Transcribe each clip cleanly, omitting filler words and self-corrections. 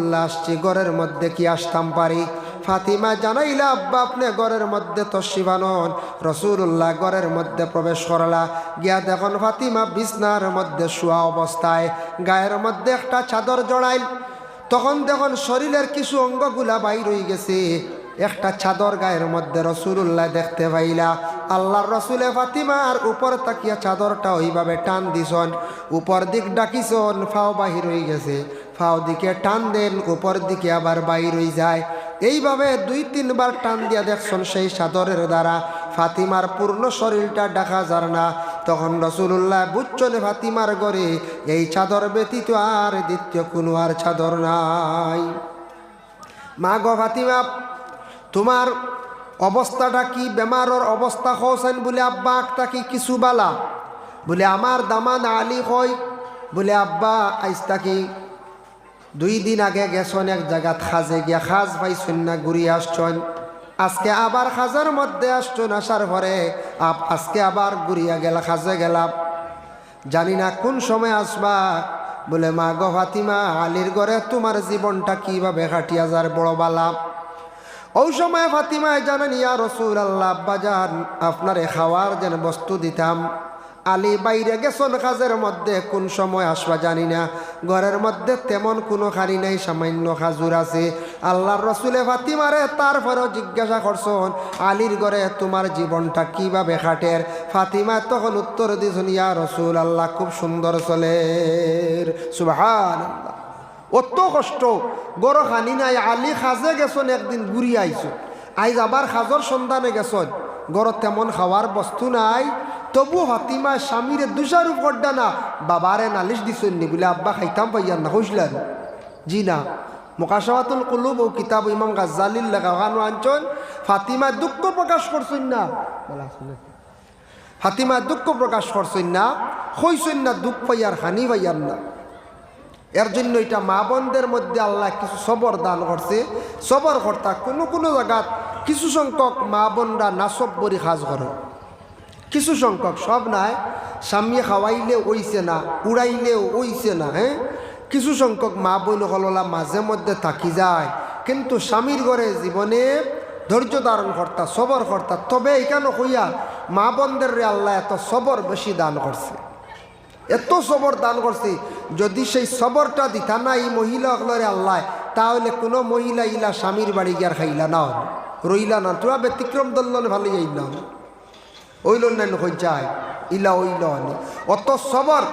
রসুল্লাহ আসছি, ঘরের মধ্যে কি আসতাম পারি? ফাতিমা জানাইলা, আব্বা আপনি ঘরের মধ্যে তশরিফ আনুন। রসুল্লাহ ঘরের মধ্যে প্রবেশ করলা, গিয়া দেখুন ফাতিমা বিছনার মধ্যে শোয়া অবস্থায়, গায়ের মধ্যে একটা চাদর জড়াইল। তখন দেখুন শরীরের কিছু অঙ্গগুলা বাইর হয়ে গেছে, একটা চাদর গায়ের মধ্যে রসুল্লাহ দেখতে পাইলা। আল্লাহর রসুলে ফাতিমার উপর তাকিয়া চাদরটা ওইভাবে টান দিছন, উপর দিক ডাকিছন, ফাও বাহির হয়ে গেছে, ফাও দিকে টান দেন, উপর দিকে আবার বাইর হয়ে যায়। এইভাবে 2-3 বার টান দিয়া দেখছন সেই চাদরের দ্বারা ফাতিমার পূর্ণ শরীরটা দেখা যায় না। তখন রসুল্লাহ বুঝছনে ফাতিমার ঘরে এই চাদর ব্যতীত আর দ্বিতীয় কোনো আর চাদর নাই। মা গো ফাতিমা, তোমার অবস্থাটা কি? বেমারর অবস্থা হচ্ছেন বলে আব্বা তাকে কিছু বালা? বলে আমার দামান আলী কই, বলে আব্বা আইস তাকি 2 দিন আগে গেছন এক জায়গাত খাজে গিয়া, খাজ পাইছেন না, ঘুরিয়ে আসছেন। আজকে আবার খাজার মধ্যে আসছেন, আসার পরে আজকে আবার ঘুরিয়া গেলা, খাজে গেলাম, জানি না কোন সময় আসবা। বলে মা গো ফাতিমা, আলীর ঘরে তোমার জীবনটা কিভাবে কাটিয়া যার বড় বালা। ওই সময় ফাতিমায় জানেন, ইয়া রাসূলুল্লাহ, আব্বাজান আপনারে খাওয়ার যেন বস্তু দিতাম, আলী বাইরে গেছন কাজের মধ্যে, কোন সময় আসবা জানি না, ঘরের মধ্যে তেমন কোনো খারি নাই, সামান্য খাজুর আছে। আল্লাহর রসুলে ফাতিমারে তারপরেও জিজ্ঞাসা করছেন, আলীর ঘরে তোমার জীবনটা কিভাবে কাটের? ফাতিমা তখন উত্তর দিয়েছেন, ইয়া রাসূলুল্লাহ, খুব সুন্দর চলে। সুবহানাল্লাহ, অত কষ্ট গড় খানি নাই। আলী খাজে গেছন, একদিন ঘুরি আইছো, আইজ আবার খাজর সন্ধানে গেছন, গড় তেমন খাওয়ার বস্তু নাই, তবু ফাতিমা স্বামীরে দুষারু পড়ডা না, বাবারে নালিশ দিছেন নি বলে আব্বা খাইতাম পাইয়ার না, হইসলেন? জি না। মুকাশাফাতুল কুলুব ও কিতাব ইমাম গাজ্জালির লেখা ওখানে আনছেন, ফাতিমা দুঃখ প্রকাশ করছেন না, ফাতিমা দুঃখ প্রকাশ করছেন না, হইছেন না, দুঃখ পাইয়ার হানি পাইয়ার না। এর জন্য এটা মা বোনদের মধ্যে আল্লাহ কিছু সবর দান করছে। সবর কর্তা কোনো কোনো জায়গাত কিছু সংখ্যক মা বোনরা নাসব বরি কাজ করে, কিছু সংখ্যক, সব নাই। স্বামী খাওয়াইলে ওইছে না, উড়াইলেও ওইছে না। হ্যাঁ, কিছু সংখ্যক মা বোন হললা মাঝে মধ্যে থাকি যায়, কিন্তু স্বামীর ঘরে জীবনে ধৈর্য ধারণ কর্তা, সবর কর্তা। তবে এখানে হইয়া মা বোনদের আল্লাহ এত সবর বেশি দান করছে, এত সবর দান করছে। যদি সেই সবরটা দিতা না এই মহিলা হলরে আল্লাহ, তাহলে কোনো মহিলা ইলা স্বামীর বাড়ি গিয়ার খাইলা না, রইলা না, তোরা ব্যতিক্রম দল্লন ভালো যাই না, ওইল না হয়ে যায়, ইলা ওইল আনি। অত সবর,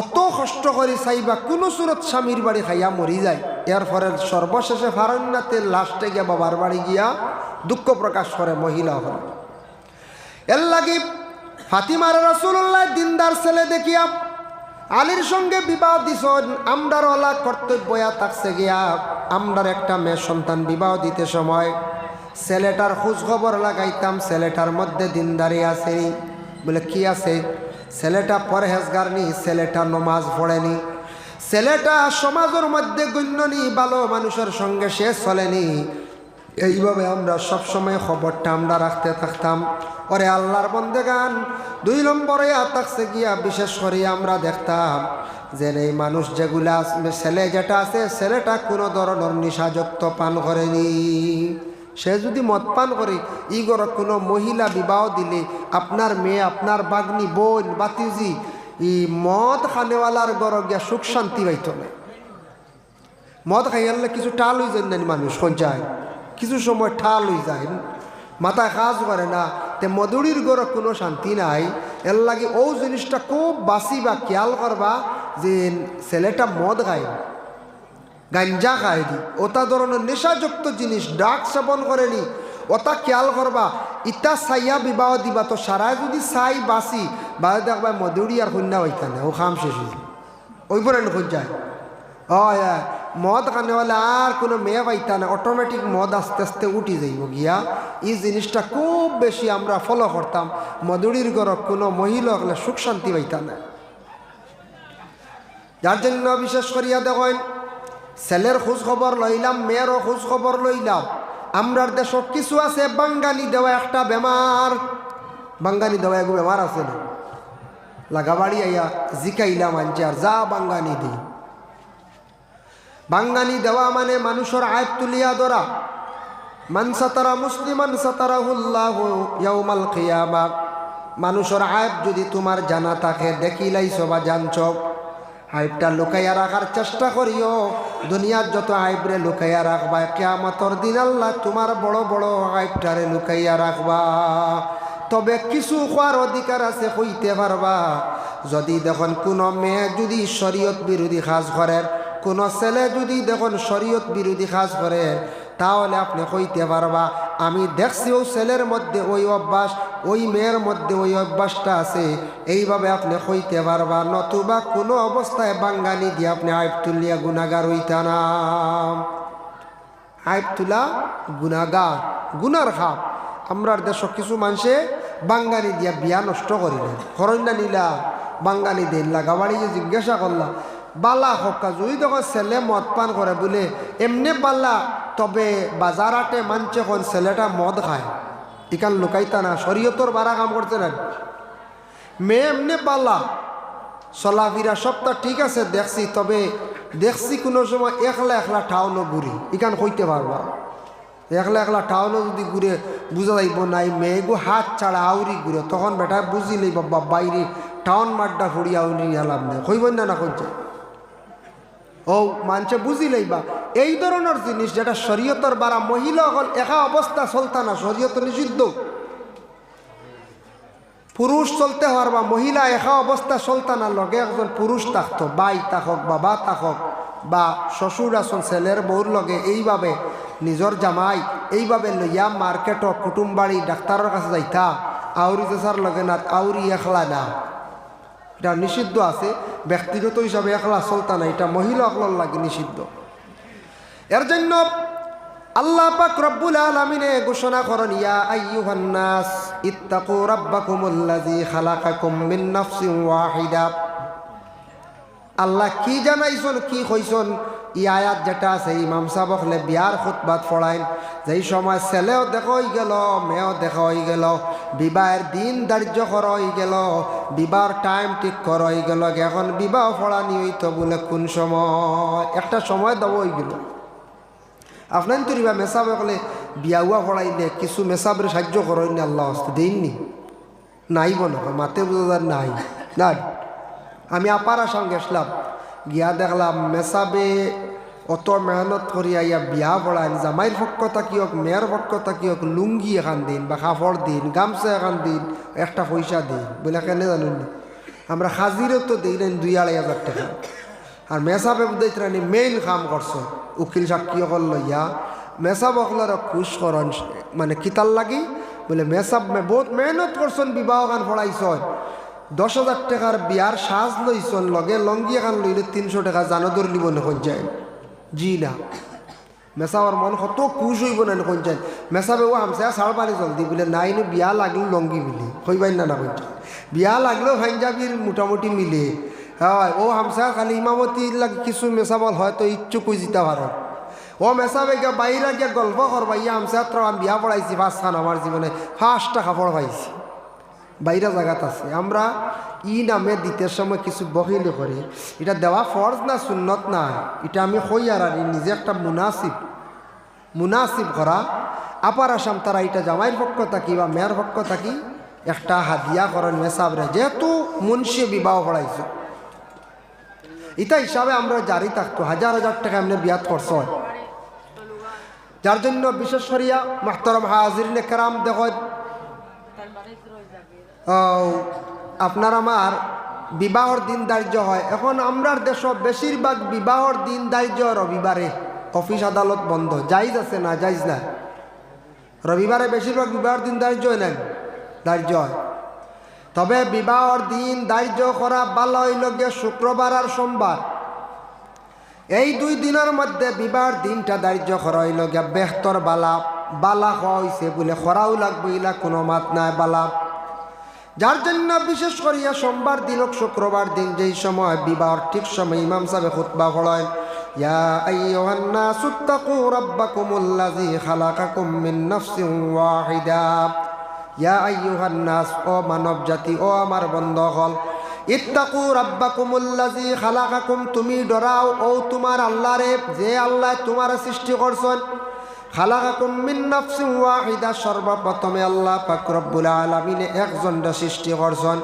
অত কষ্ট করে চাইবা কোনো সুরত স্বামীর বাড়ি খাইয়া মরি যায়। এর ফলে সর্বশেষে ফারন্নাতে লাস্টে গিয়া বাবার বাড়ি গিয়া দুঃখ প্রকাশ করে মহিলা হল। এর লাগি ফাতিমার রাসূলুল্লাহ দিনদার ছেলে দেখিয়া আলীর সঙ্গে বিবাহ দিছন। আমরার ওলা কর্তব্য থাকছে গিয়া, আমরার একটা মেয়ে সন্তান বিবাহ দিতে সময় ছেলেটার খোঁজ খবর লাগাইতাম, ছেলেটার মধ্যে দিনদারি আছে বলে কি আছে? ছেলেটা পরহেজগার নি, ছেলেটা নমাজ পড়েনি, ছেলেটা সমাজের মধ্যে গণ্য নি, ভালো মানুষের সঙ্গে সে চলেনি। এইভাবে আমরা সবসময় খবরটা আমরা রাখতে থাকতাম। ওরে আল্লাহর বন্দেগান, 2 নম্বরে থাকছে গিয়া বিশেষ করে আমরা দেখতাম যে এই মানুষ যেগুলা ছেলে যেটা আছে, ছেলেটা কোনো ধরনের নিশাযুক্ত পান করেনি। সে যদি মদ পান করে, ইগর কোনো মহিলা বিবাহ দিলে আপনার মেয়ে, আপনার বাগ্নি, বোন, বাতিজি ই মদ খানেওয়ালার গড় গিয়া সুখ শান্তি পাইত না। মদ খাইয়ালে কিছু টাল হয়ে যায় না, মানুষ যায় কিছু সময় ঠাল হয়ে যায়, মাথায় কাজ করে না, তে মধুরীর গড় কোনো শান্তি নাই। এর লাগে ও জিনিসটা খুব বাসি বা খেয়াল করবা যে ছেলেটা মদ খায়, গাঞ্জা খায় দি, ওটা ধরনের নেশাযুক্ত জিনিস ড্রাগ সেবন করেনি, ওটা খেয়াল করবা। ইটা চাইয়া বিবাহ দিবা, তো সারায় যদি চাই বাসি বা দেখবা মধুরী আর কন্যা হইতা না, ও খাম শেষ হয়েছে, ওই পরে খোঁজ যায়। মদ খানেওয়ালা আর কোনো মেয়ে পাইতা না, অটোমেটিক মদ আস্তে আস্তে উঠি যাইব গিয়া। এই জিনিসটা খুব বেশি আমরা ফলো করতাম। মধুরীর গরক কোনো মহিলা হলে সুখ শান্তি পাইতা না। যার জন্য বিশেষ করিয়া দেখেন, ছেলের খোঁজ খবর লইলাম, মেয়েরও খোঁজ খবর লইলাম। আমরার দেশ কিছু আছে বাঙ্গালি দেওয়া একটা বেমার, বাঙ্গালি দেওয়া এগো বেমার আছে না, লাগাবাড়ি আইয়া জিকাইলাম আনছে আর যা বাঙ্গানি দিই। বাঙ্গানি দেওয়া মানে মানুষের আয়ব তুলিয়া ধরা। মান সাতারা মুসলিমান সাতারাহুল্লাহু ইয়াউমাল কিয়ামা। মানুষের আয়ব যদি তোমার জানা থাকে, দেখিলাইছ বা জানছ, আইবটা লুকাইয়া রাখার চেষ্টা করিও। দুনিয়ার যত আইবরে লুকাইয়া রাখবা, কিয়ামতের দিন আল্লাহ তোমার বড় বড় আইবটারে লুকাইয়া রাখবা। তবে কিছু হওয়ার অধিকার আছে, হইতে পারবা। যদি দেখুন কোনো মেয়ে যদি শরীয়ত বিরোধী কাজ করে, কোনো ছেলে যদি দেখুন শরীয়ত বিরোধী কাজ করে, তাহলে আপনি কইতে পারবা আমি দেখছি ওই ছেলের মধ্যে ওই অভ্যাস, ওই মেয়ের মধ্যে ওই অভ্যাসটা আছে। এইভাবে আপনি কইতে পারবা। নতুবা কোনো অবস্থায় বাঙ্গানি দিয়ে আপনি আইব তুলিয়া গুনাগার হইতা না। আইব তুলা গুনাগার, গুনার খাপ। আমরার দেশ কিছু মানুষে বাঙ্গানি দিয়া বিয়া নষ্ট করিলেন, করন্যা নিলা বাঙ্গানি দিন লাগাবাড়ি যে জিজ্ঞাসা করলা বালা হকা যদি দেখো ছেলে মদ পান করে বলে এমনি বালা, তবে বাজার আটে মানছে কোন ছেলেটা মদ খায়, ইকান লুকাইতা না, শরীয়তর বাড়া কাম করতে না। মেয়ে এমনি বালা, চলাফিরা সবটা ঠিক আছে দেখছি, তবে দেখছি কোনো সময় একলা একলা ঠাউনো ঘুরি, ইকান কইতে পারবা। একলা একলা ঠাউনো যদি ঘুরে বুঝা যাইব নাই মেয়েগু হাত ছাড়া আউরি ঘুরে, তখন বেটা বুঝি লইব বাইরে টাউন মাড্ডা ফুড়ি আউরি এলাম না, কইবেন না কইছে ও মানছে বুঝি লইবা। এই ধরনের জিনিস যেটা শরীয়তর বাড়া, মহিলা হল একা অবস্থা চলতা না, শরীয়ত নিষিদ্ধ। পুরুষ চলতে পারবা, মহিলা একা অবস্থা চলতা না, লগে একজন পুরুষ থাকতো, বাই থাকক বাবা থাকক বা শ্বশুর আসন ছেলের বউর লগে এইভাবে নিজর জামাই এইভাবে লইয়া মার্কেট কুটুম বাড়ি ডাক্তারের কাছে যাইতা, আউরি চেষার লগে না, আউরি একলা না, এটা নিষিদ্ধ আছে। ব্যক্তিগত হিসাবে একলা চলতা না, এটা মহিলা অকলার লাগে নিষিদ্ধ। এর জন্য আল্লাহ পাক রব্বুল আলামিনে ঘোষণা করেন, ইয়া আইয়ুহান নাস ইত্তাকু রাব্বাকুমুল্লাযী খালাকাকুম মিন নাফসিন ওয়াহিদা। আল্লাহ কি জানাইছেন, কি কইছেন, এই আয়াত যেটা আছে ইমাম সাহেব হলে বিয়ার খুতবাত পড়াইন, যেই সময় ছেলেও দেখা হয়ে গেল, মেয়েও দেখা হয়ে গেল, বিবাহের দিন ধার্য করা হয়ে গেল, বিবাহর টাইম ঠিক করা হয়ে গেল, এখন বিবাহ পড়ানি হইতো বলে কোন সময়, একটা সময় দেওয়া হয়ে গেল। আপনার তরিবা মেসাবে বলে বিয়াউয়া পড়াইলে কিছু মেসাবের সাহায্য করেন আল্লাহ হস্তে দিননি, নাই বলো মাতে বুঝার নাই না। আমি আপারা সঙ্গে আসলাম, গিয়া দেখলাম মেসাবে অত মেহনত করিয়া ইয়া বিয়া পড়াইন, জামাইয়ের পক্ষ থাকি হোক মেয়ের পক্ষ থাকি হোক লুঙ্গি এখান দিন বা কাপড় দিন, গামছা এখান দিন, একটা পয়সা দিন বলে কেন জানুন, আমরা হাজিরও তো দিই নেন 2,500 টাকা। আর মেসাবে বুঝাইতে মেইন কাম করছো, উকিল সাক্ষী অকল লইয়া মেসাব অকলার খুশ করন, মানে কিতাল লাগি বলে মেসাব বহুত মেহনত করছেন, বিবাহ গান পড়াইছন, 10,000 টাকার বিয়ার সাজ লইছন, লগে লঙ্গি এখান লইলে 300 টাকা জানদর নিব নখন যায়। জি না, মেসাবার মন কত খুশ হইব না নখন যায়। মেসাবে ও আমসা ছাড় পারি জলদি বলে নাই নো বিয়া লাগলো লঙ্গি মিলে কইবাই না কইন, বিয়া লাগলেও পাঞ্জাবির মোটামুটি মিলে। হয় ও হামসা খালি ইমামতি লাগে কিছু মেসাবল হয়তো ইচ্ছুক হয়ে যেতে পারো, ও মেসাবে গিয়া বাইরে গিয়া গল্প করবা, ইয়া হামসা আমি বিয়া পড়াইছি 5 খান, আমার জীবনে 5 টাকা পড়াইছি, বাইরে জায়গাত আছে। আমরা ই নামে দিতে সময় কিছু বহিল করি, এটা দেওয়া ফরজ না সুন্নত না, এটা আমি কই আর নিজে একটা মুনাসিব করা। আপার আসাম তারা এটা জামাইয়ের পক্ষ থাকি বা মেয়ের পক্ষ থাকি একটা হাদিয়া করেন মেসাবরে, যেহেতু মুন্সি বিবাহ পড়াইছে, এটা হিসাবে আমরা জারি থাকতো, 1000 টাকা এমনি বিয়াত খরচ হয়। যার জন্য বিশেষ করিয়া মাহতারাম হাজিরিন কেরাম দেখেন, আপনার আমার বিবাহর দিন ধার্য হয়। এখন আমরার দেশ বেশিরভাগ বিবাহর দিন ধার্য রবিবারে, অফিস আদালত বন্ধ, জাইজ আছে না জাইজ না, রবিবারে বেশিরভাগ বিবাহর দিন ধার্য হয় না, ধার্য হয়। তবে বিবাহর দিন ধার্য করা ভালো হইল গিয়ে শুক্রবার আর সোমবার, এই 2 দিনের মধ্যে বিবাহর দিনটা ধার্য করা হইল গিয়া বেহতর বালা, বালা হওয়া হয়েছে বলে করাও লাগবে, ইলা কোনো মাত নাই বালা। যার জন্য বিশেষ করিয়া সোমবার দিন হোক শুক্রবার দিন, যেই সময় বিবাহর ঠিক সময় ইমাম সাহেব খুতবা পড়ায়, ইয়া আইয়ুহান নাসু তাকু রাব্বাকুমুল্লাযী খালাকাকুম মিন নাফসিন ওয়াহিদা। ইয়া আইয়ুহান নাস, ও মানব জাতি, ও আমার বন্ধুগণ, ইত্তাকু রাব্বাকুমুল্লাযী খালাকাকুম, তুমি ডরাও ও তোমার আল্লাহরে, যে আল্লাহ তোমার সৃষ্টি করছেন। খালাকাকুম মিন নাফসিন ওয়াহিদা, সর্বপ্রথমে আল্লাহ পাক রব্বুল আলামিন একজনটা সৃষ্টি করছেন।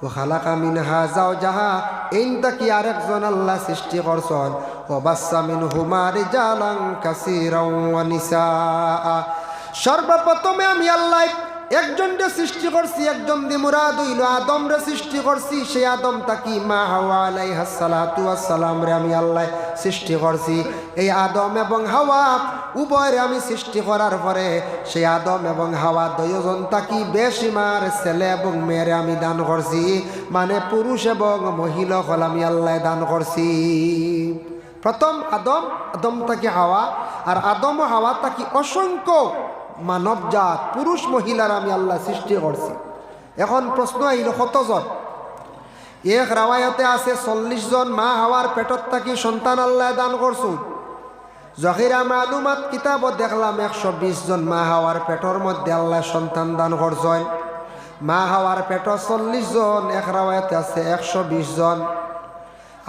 ও খালাকা মিনহা যাওজাহা, এইটা কি আরেকজন আল্লাহ সৃষ্টি করছেন। ও বাসসা মিনহুমা রিজালান কাসীরান ওয়া নিসা, সর্বপ্রথমে আমি আল্লাহ একজনকে সৃষ্টি করছি, একজন দিয়ে মুরাদ হইল আদমরে সৃষ্টি করছি। সেই আদম তাকি মা হাওয়া আলাইহাস সালাতু ওয়াস সালাম রে আমি আল্লাহ সৃষ্টি করছি। এই আদম এবং হাওয়া উভয়রে আমি সৃষ্টি করার পরে সেই আদম এবং হাওয়া দুইজন তাকি বেশিমার ছেলে এবং মেয়েরে আমি দান করছি, মানে পুরুষ এবং মহিলা হল আমি আল্লাহ দান করছি। প্রথম আদম, আদম তাকি হাওয়া, আর আদম ও হাওয়া তাকি অসংখ্য মানবজাত পুরুষ মহিলার আমি আল্লাহ সৃষ্টি করছি। এখন প্রশ্ন আইল কতজন? এক রাওয়ায়াতে আছে 40 জন মা হাওয়ার পেটত থাকি সন্তান আল্লাহ দান করছুন। জহিরা মালুমাত কিতাবত দেখলাম 120 জন মা হাওয়ার পেটর মধ্যে আল্লাহ সন্তান দান করছেন। মা হাওয়ার পেট 40 জন, এক রাওয়ায়াতে আছে 120 জন।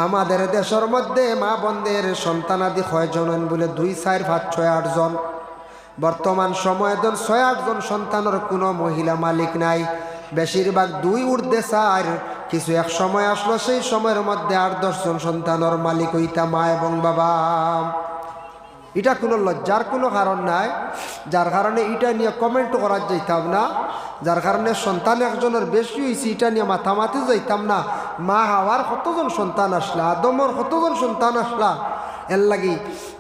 আমাদের দেশের মধ্যে মা বোনদের সন্তানাদি কয়জন বলে 2, 4, 5, 6, 8 জন। বর্তমান সময়ে 6-8 জন সন্তানের কোনো মহিলা মালিক নাই, বেশিরভাগ 2 ঊর্ধ্বে 4। কিছু এক সময় আসলো সেই সময়ের মধ্যে 8-10 জন সন্তানের মালিক হইতা মা এবং বাবা। এটা কোনো লজ্জার কোনো কারণ নাই, যার কারণে এটা নিয়ে কমেন্ট করার যাইতাম না, যার কারণে সন্তান একজনের বেশি হয়েছে এটা নিয়ে মাথামাতি যাইতাম না। মা হাওয়ার কতজন সন্তান আসলা, আদমর কতজন সন্তান আসলা, এর লাগি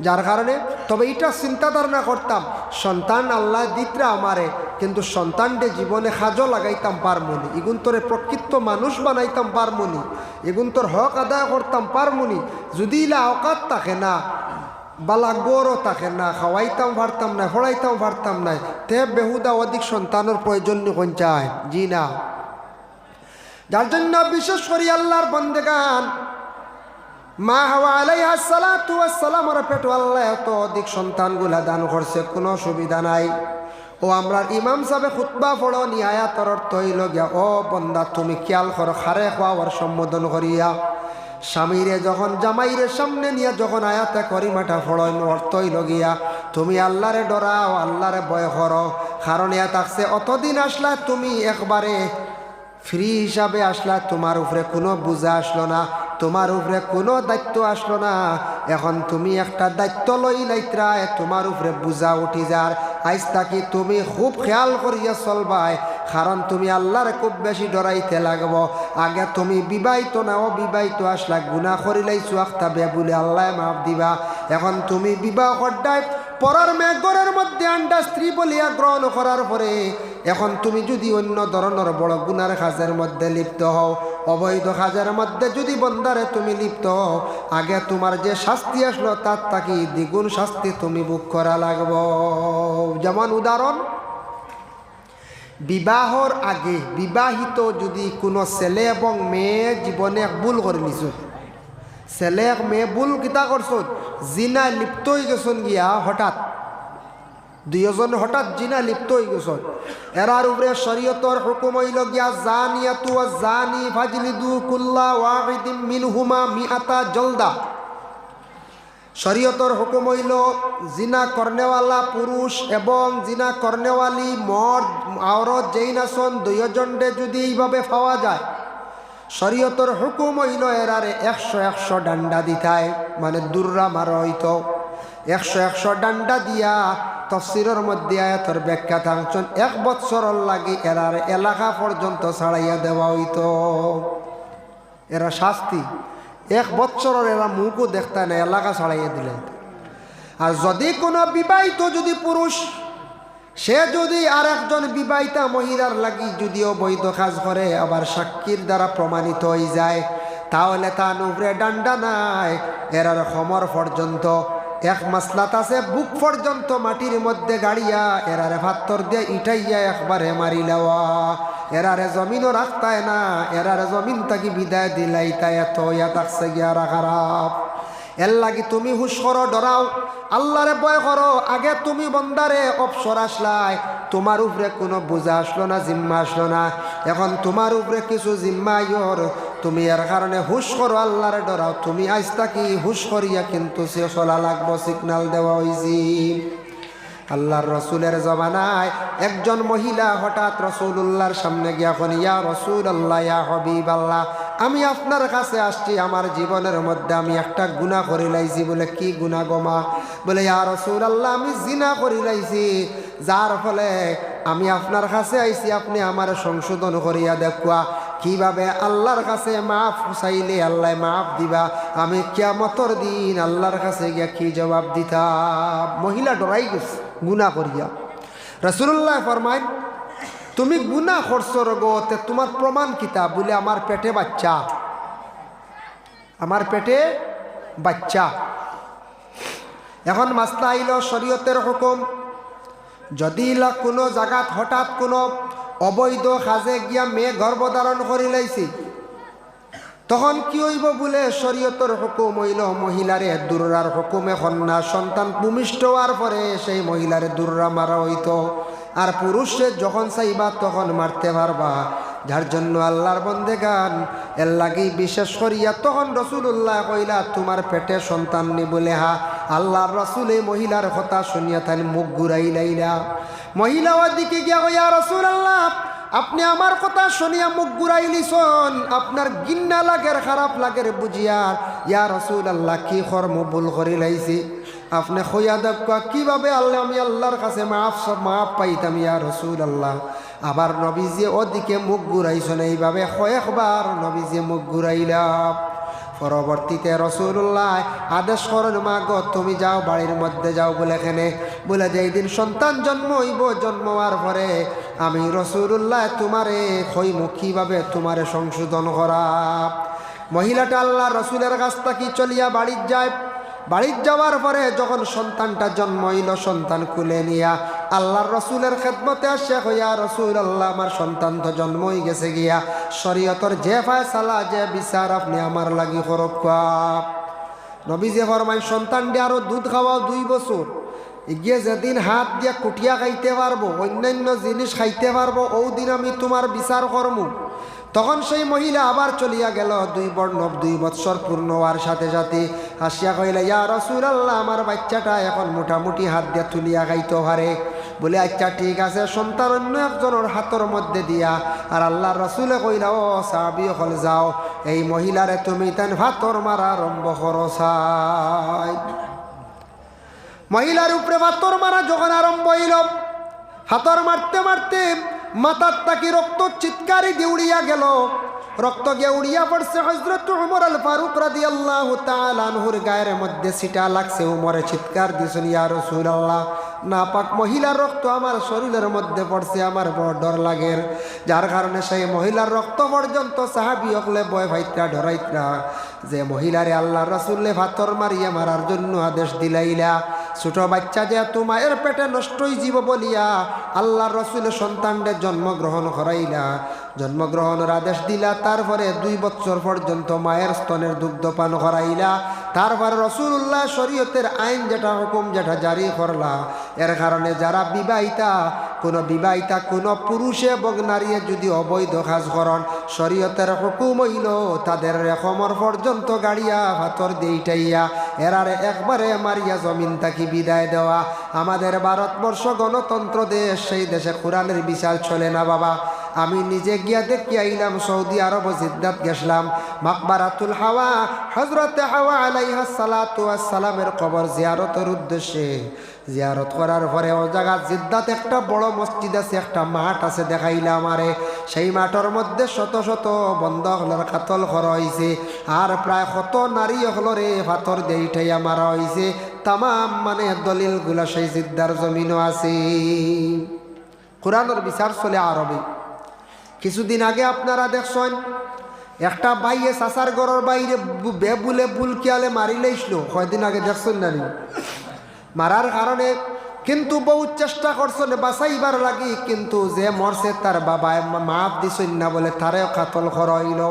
যার কারণে তবে এটা চিন্তা ধারণা করতাম সন্তান আল্লাহ দিতরা আমারে, কিন্তু সন্তানটে জীবনে কাজও লাগাইতাম পারমুনি, এগুন তোরে প্রকৃত মানুষ বানাইতাম পারমুনি, এগুন তোর হক আদায় করতাম পারমুনি। যদি ইলা অকাত থাকে না, বালা গৌরও থাকে না, খাওয়াইতাম পারতাম না, পড়াইতাম পারতাম না, তে বেহুদা অধিক সন্তানের প্রয়োজন কোন চায়? জি না। যার জন্য বিশেষ করে আল্লাহর বন্দেগান মা হাওয়া আলাইহাস সালাতু ওয়াস সালাম ওর পেট আল্লাহ এত অধিক সন্তানগুলা দান করছে, কোনো অসুবিধা নাই। ও আমরা ইমাম সাহেব খুতবা পড়ো নি, আয়াতের অর্থ হইল গিয়া ও বন্দা তুমি খেয়াল করো, খারে খাওয়ার সম্বোধন করিয়া স্বামীরে যখন জামাইরে সামনে নিয়ে যখন আয়াতে করিমাটা ফড়াইন, অর্থ হইল গিয়া তুমি আল্লাহরে ডরাও, আল্লাহরে ভয় করো। কারণ ইয়া থাকছে অতদিন আসলা তুমি একবারে ফ্রি হিসাবে আসলা, তোমার উপরে কোনো বোঝা আসলো না, তোমার উপরে কোনো দায়িত্ব আসলো না। এখন তুমি একটা দায়িত্ব লই লাইত্রা, তোমার উপরে বোঝা উঠি যার। আজ তাকি তুমি খুব খেয়াল করিয়া চলবাই, কারণ তুমি আল্লাহরে খুব বেশি ডরাইতে লাগব। আগে তুমি বিবাহিত না অবিবাহিত আসলা, গুনাহ করিলাইছো একটা বলে আল্লাহ মাফ দিবা। এখন তুমি বিবাহ করডাই পরার মেঘরের মধ্যে আন্ডা স্ত্রী বলিয়া গ্রহণ করার পরে এখন তুমি যদি অন্য ধরনের বড় গুনার কাজের মধ্যে লিপ্ত হও, অবৈধ কাজের মধ্যে যদি বন্দারে তুমি লিপ্ত হও, আগে তোমার যে শাস্তি আসলো তার থাকি দ্বিগুণ শাস্তি তুমি ভোগ করা লাগব। যেমন উদাহরণ, বিবাহর আগে বিবাহিত যদি কোনো ছেলে এবং মেয়ে জীবনে ভুল করে নিছ, ছেলে মেয়ে ভুল কিতা করছ, জিনা লিপ্ত হয়ে গেছন গিয়া, হঠাৎ দুইজন হঠাৎ জিনা লিপ্ত হয়ে গেছন, এরার উপরে শরীয়তর হুকুম হইল গিয়া জানিয়াতু ওয়া জানি ফাজলিদু কুল্লা ওয়াহিদিম মিনহুমা মিআতা জলদা। শরীয়তর হুকুম হইল জিনা করনেওয়ালা পুরুষ এবং জিনা করনেওয়ালি মর্দ আওরত যেই নাসন দুইজনডে যদি এইভাবে পাওয়া যায়, শরীয়তর হুকুম হইল এরারে 100 ডান্ডা দিতায়, মানে দুর্রা মারা হইতো 100 ডান্ডা দিয়া। তফসিরের মধ্যে আয়াতের ব্যাখ্যা থাকছেন 1 বৎসরের লাগি এরার এলাকা পর্যন্ত ছাড়াইয়া দেওয়া হইতো। এরা শাস্তি 1 বৎসরের এরা মুখও দেখতে না, এলাকা ছাড়াইয়া দিলে। আর যদি কোনো বিবাহিত যদি পুরুষ সে যদি আর একজন বিবাহিতা মহিলার লাগি যদিও বৈধ কাজ করে, আবার সাক্ষীর দ্বারা প্রমাণিত হয়ে যায়, তাহলে তার উপরে ডান্ডা নাই, এরার খমর পর্যন্ত। এক মাসলাত আছে, বুক পর্যন্ত মাটির মধ্যে গাড়িয়া এরারে পাথর দিয়ে ইটাইয়া একবারে মারি লওয়া, এরারে জমিনও রাখতায় না, এরারে জমিন তাকে বিদায় দিলাইতায়। এত ইয়া থাকছে গিয়া খারাপ। এর লাগি তুমি হুশ করো, ডরাও, আল্লাহরে ভয় করো। আগে তুমি বন্দারে অবসর আসলাই, তোমার উপরে কোনো বোঝা আসলো না, জিম্মা আসলো না। এখন তোমার উপরে কিছু জিম্মা ইয়র, তুমি এর কারণে হুশ করো, আল্লাহর ডরাও। তুমি আজ তাকি হুশ করিয়া কিন্তু সে চলা লাগবো, সিগনাল দেওয়া হয়েছি। আল্লাহর রসুলের জমানায় একজন মহিলা হঠাৎ রসুল্লাহর সামনে গিয়া কোন, ইয়া রসুল আল্লাহ, ইয়া হবিব আল্লাহ, আমি আপনার কাছে আসছি, আমার জীবনের মধ্যে আমি একটা গুনাহ করি লাইছি। বলে কি গুনাহ গোমা? বলে ইয়া রসুল আল্লাহ, আমি জিনা করি লাইছি, যার ফলে আমি আপনার কাছে আইছি, আপনি আমার সংশোধন করিয়া দেখুয়া কিভাবে আল্লাহর কাছে মাফ চাইলে আল্লাহ মাফ দিবা, আমি কিয়ামতের দিন আল্লাহর কাছে গিয়া কি জবাব দিতাম। মহিলা ডরাই গেছে গুনাহ করিয়া। রাসূলুল্লাহ ফরমায়, তুমি গুনাহ করছো গো, তোমার প্রমাণ কিতা? বলে আমার পেটে বাচ্চা, আমার পেটে বাচ্চা। এখন মাসলা আইল শরীয়তের হুকুম, যদি কোনো জায়গাত হঠাৎ কোনো অবৈধ কাজে গিয়া মেয়ে গর্ভধারণ করি লাইছি, তখন কি হইব? বলে শরীয়তের হুকুম হইল মহিলারে দুর্রার হুকুমে কন্যা সন্তান ভূমিষ্ঠ হওয়ার পরে সেই মহিলারে দুর্রা মারা হইতো, আর পুরুষে যখন চাইবা তখন মারতে পারবা। যার জন্য আল্লাহর বন্দেগান এর লাগি বিশেষ করিয়া তখন রসুল্লাহ কইলা তোমার পেটে সন্তান নি। বলে হা, আল্লাহর রসুল এই মহিলার কথা শুনিয়া তাই মুখ ঘুরাইলাইলা। মহিলা ওর দিকে গিয়া কইয়া, রসুল্লাহ আপনি আমার কথা শুনিয়া মুখ ঘুরাইলিছন, আপনার গিন্না লাগের খারাপ লাগের বুঝিয়ার, ইয়া রাসূলুল্লাহ কি কর্ম ভুল করি লাইছি, আপনি কইয়া দেখবা কিভাবে আল্লাহ আমি আল্লাহর কাছে মাফ পাইতাম ইয়া রাসূলুল্লাহ। আবার নবীজি ওদিকে মুখ ঘুরাইছেন, এইভাবে কয়েকবার নবীজি মুখ ঘুরাইলা। পরবর্তীতে রাসূলুল্লাহ আদেশ করেন, মা গো তুমি যাও বাড়ির মধ্যে যাও। বলে এখানে বলে যেই দিন সন্তান জন্ম হইব, জন্ম হওয়ার পরে আমি রাসূলুল্লাহ তোমারে কইমু কিভাবে তোমারে সংশোধন করা। মহিলাটা আল্লাহ রসুলের কাছ থেকে চলিয়া বাড়ির যায়। বাড়ির যাওয়ার পরে যখন সন্তানটা জন্ম হইল, সন্তান কুলে নিয়া আল্লাহর রসুলের খেদমতে আসে, হইয়া রসুল আল্লাহ আমার সন্তান তো জন্ম হয়ে গেছে গিয়া, শরীয়তর যে ফায়সালা যে বিচার আপনি আমার লাগি করব। নবীজি ফরমায়, সন্তানটি আরো দুধ খাওয়াও 2 বছর, গিয়ে যেদিন হাত দিয়া কুটিয়া খাইতে পারবো, অন্যান্য জিনিস খাইতে পারবো, ওই দিন আমি তোমার বিচার করবো। তখন সেই মহিলা আবার চলিয়া গেল। 2 বৎসর পূর্ণ হওয়ার সাথে সাথে আসিয়া কইলা, ইয়া রাসূলুল্লাহ আমার বাচ্চাটা এখন মোটামুটি হাত দিয়া তুলিয়া খাইতে পারে। বলে আচ্ছা ঠিক আছে, সন্তান অন্য একজনের হাতের মধ্যে দিয়া। আর আল্লাহ রসুলে কইলা, ও সাহাবী হল যাও, এই মহিলারে তুমি তেন ভাতর মারা আরম্ভ করো। মহিলার উপরে ভাতর মারা যখন আরম্ভ হইল, হাতর মারতে মারতে মাথার তাকি রক্ত চিৎকারি দিয়ে উড়িয়া গেল। রক্ত গিয়ে উড়িয়া পড়ছে হযরত উমর আল ফারুক রাদিয়াল্লাহু তাআলা আনহুর গায়ের মধ্যে ছিটা লাগছে। উমরে চিৎকার দিয়েছেন, ইয়া রাসূলুল্লাহ নাপাক মহিলার রক্ত আমার শরীরের মধ্যে পড়ছে, আমার বড় ডর লাগে। যার কারণে সেই মহিলার রক্ত পর্যন্ত সাহাবী হকলে ভয় ভাইত্রা ডরাইত্রা যে মহিলারে আল্লাহ রাসূলে ভাতর মারিয়া মারার জন্য আদেশ দিলাইলা। ছোট বাচ্চা যে তোমার পেটে নষ্টই জীব বলিয়া আল্লাহর রসুলের সন্তানদের জন্মগ্রহণ করাইলা, জন্মগ্রহণের আদেশ দিলা। তারপরে 2 বছর পর্যন্ত মায়ের স্তনের দুগ্ধ পান করাইলা। তারপরে রাসূলুল্লাহ শরীয়তের আইন যেটা হুকুম যেটা জারি করলা, এর কারণে যারা বিবাহিতা কোনো পুরুষে এবং নারীয়ে যদি অবৈধ কাজ করেন, শরীয়তের হুকুম হইল তাদের কোমর পর্যন্ত গাড়িয়া ভাতর দিইটাইয়া এরারে একবারে মারিয়া জমিন থাকি বিদায় দেওয়া। আমাদের ভারতবর্ষ গণতন্ত্র দেশ, সেই দেশে কোরআনের বিচার চলে না বাবা। আমি নিজে গিয়া দেখি আইলাম, সৌদি আরব জিদ্দাত গেছিলাম, মাকবারাতুল হাওয়া হযরতে হাওয়া আলাইহিস সালাতু ওয়াস সালামের কবর জিয়ারতের উদ্দেশ্যে। জিয়ারত করার পরে ও জায়গা জিদ্দাত একটা বড় মসজিদ আছে, একটা মাঠ আছে, দেখাইলা আমারে। সেই মাঠের মধ্যে শত শত বন্ধ হলর কাতল করা হয়েছে, আর প্রায় কত নারী হলরে পাথর দিয়ে উঠাইয়া মারা হয়েছে। তামাম মানে দলিলগুলা সেই জিদ্দার জমিনও আছে। কোরআনের বিচার চলে আরবে। কিছুদিন আগে আপনারা দেখছেন একটা বাইয়ে চাচার ঘরের বাইরে বেবুলে বুলকিয়ালে মারিলেইছিল, কয়দিন আগে দেখছেন না? মারার কারণে কিন্তু বহুত চেষ্টা করছেন বাঁচাইবার লাগি, কিন্তু যে মরছে তার বাবায় মাফ দিছেন না বলে তারেও কাতল করা হইল।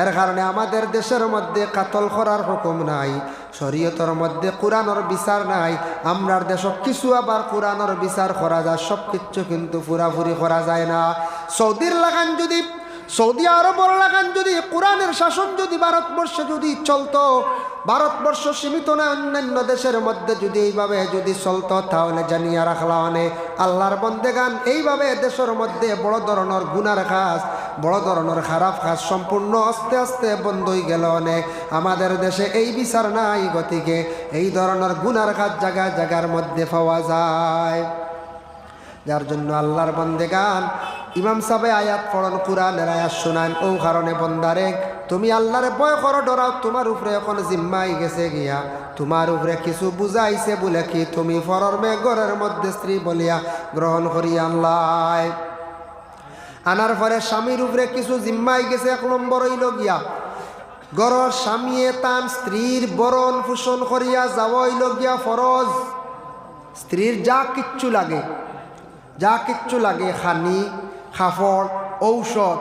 এর কারণে আমাদের দেশের মধ্যে কাতল করার হুকুম নাই, শরীয়তের মধ্যে কোরআনের বিচার নাই। আমরার দেশ কিছু আবার কোরআনের বিচার করা যায়, সব কিছু কিন্তু পুরাপুরি করা যায় না। সৌদির লাগান যদি সৌদি আরবর লাগান যদি কোরআনের শাসন যদি ভারতবর্ষে যদি চলতো, ভারতবর্ষ সীমিত না অন্যান্য দেশের মধ্যে যদি এইভাবে যদি চলতো, তাহলে জানিয়া রাখলাম আল্লাহর বন্দেগান এইভাবে দেশের মধ্যে বড় ধরনের গুনার কাজ, বড় ধরনের খারাপ কাজ সম্পূর্ণ আস্তে আস্তে বন্ধ হয়ে গেল। আমাদের দেশে এই বিচার নাই, গতিকে এই ধরনের গুনার কাজ জায়গায় জায়গার মধ্যে পাওয়া যায়। যার জন্য আল্লাহর বন্দেগান ইমাম সাহেব আয়াত পড়ন, কোরআনের আয়াত শোনান, ও কারণে বন্দারে তুমি আল্লাহরে ভয় করো, ডরাও। তোমার উপরে এখন জিম্মাই গেছে গিয়া, তোমার উপরে কিছু বুঝাইছে বলে কি তুমি ফরর মে ঘরের মধ্যে স্ত্রী বলিয়া গ্রহণ করি আল্লাহ। আনার পরে স্বামীর উপরে কিছু জিম্মাই গেছে। 1 নম্বর হইল গিয়া ঘরের স্বামীয়ে তান স্ত্রীর বরণ পোষণ করিয়া যাওয়া হইল গিয়া ফরজ। স্ত্রীর যা কিচ্ছু লাগে, যা কিচ্ছু লাগে, খানি খাফড় ঔষধ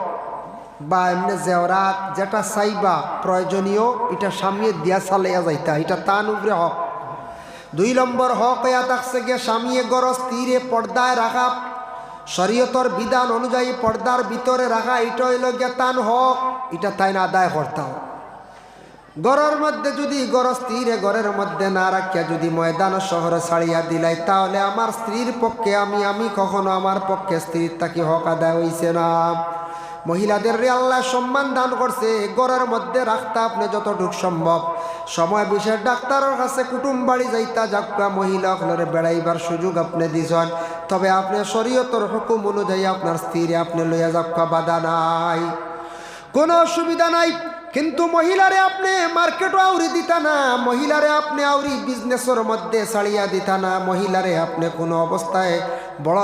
বা এমনি জেওরাত যেটা চাইবা প্রয়োজনীয়, এটা স্বামী দিয়া চালাইয়া যাইতা, এটা তান উপরে হক। 2 নম্বর হক হইয়া থাকছে গিয়ে স্বামীয়ে গড় স্ত্রীরে পর্দায় রাখা, শরীয়তর বিধান অনুযায়ী পর্দার ভিতরে রাখা, এটা হইল গিয়া তান হক, এটা তাই না আদায় করতাম। ঘরের মধ্যে যদি স্ত্রীরে ঘরের মধ্যে না রাখিয়া যদি ময়দান শহরে ছাড়িয়া দিলাই, তাহলে আমার স্ত্রীর পক্ষে আমি কখনো আমার পক্ষে স্ত্রীর তাকে হক আদায় হইছে না। মহিলাদের আল্লাহ সম্মান দান করছে, ঘরের মধ্যে রাখতে আপনি যতটুকু সম্ভব। সময় বিশেষ ডাক্তারের কাছে কুটুম বাড়ি যাইতা যাক্কা মহিলা হলরে বেড়াইবার সুযোগ আপনি দিছেন, তবে আপনি শরীয়তর হুকুম অনুযায়ী আপনার স্ত্রীরে আপনি লইয়া যাক্কা, বাধা নাই, কোনো অসুবিধা নাই। কিন্তু মহিলারে আপনি মার্কেটও আউরি দিতা না, মহিলারে আপনি আউরি বিজনেসের মধ্যে ছাড়িয়া দিতা না, মহিলারে আপনি কোনো অবস্থায় বড়